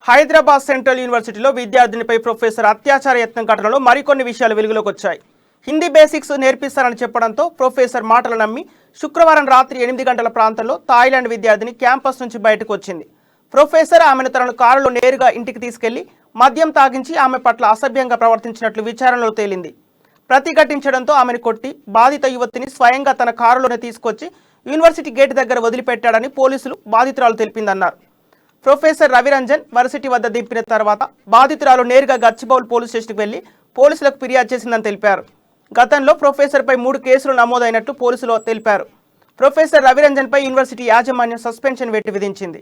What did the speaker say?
Hyderabad central యూనివర్సిటీలో విద్యార్థినిపై professor అత్యాచార యత్నం ఘటనలో మరికొన్ని విషయాలు వెలుగులోకి వచ్చాయి. హిందీ బేసిక్స్ నేర్పిస్తారని చెప్పడంతో ప్రొఫెసర్ మాటలు నమ్మి శుక్రవారం రాత్రి 8 గంటల ప్రాంతంలో థాయిలాండ్ విద్యార్థిని క్యాంపస్ నుంచి బయటకు వచ్చింది. ప్రొఫెసర్ ఆమెను తన కారులో నేరుగా ఇంటికి తీసుకెళ్లి మద్యం తాగించి ఆమె పట్ల అసభ్యంగా ప్రవర్తించినట్లు విచారణలో తేలింది. ప్రతిఘటించడంతో ఆమెను కొట్టి బాధిత యువతిని స్వయంగా తన కారులోనే తీసుకొచ్చి యూనివర్సిటీ గేట్ దగ్గర వదిలిపెట్టాడని పోలీసులు బాధితురాలు తెలిపిందన్నారు. ప్రొఫెసర్ రవిరంజన్ వర్సిటీ వద్ద దింపిన తర్వాత బాధితురాలు నేరుగా గచ్చిబౌల్ పోలీస్ స్టేషన్కి వెళ్లి పోలీసులకు ఫిర్యాదు చేసిందని తెలిపారు. గతంలో ప్రొఫెసర్పై 3 కేసులు నమోదైనట్టు పోలీసులు తెలిపారు. ప్రొఫెసర్ రవిరంజన్పై యూనివర్సిటీ యాజమాన్యం సస్పెన్షన్ వేటు విధించింది.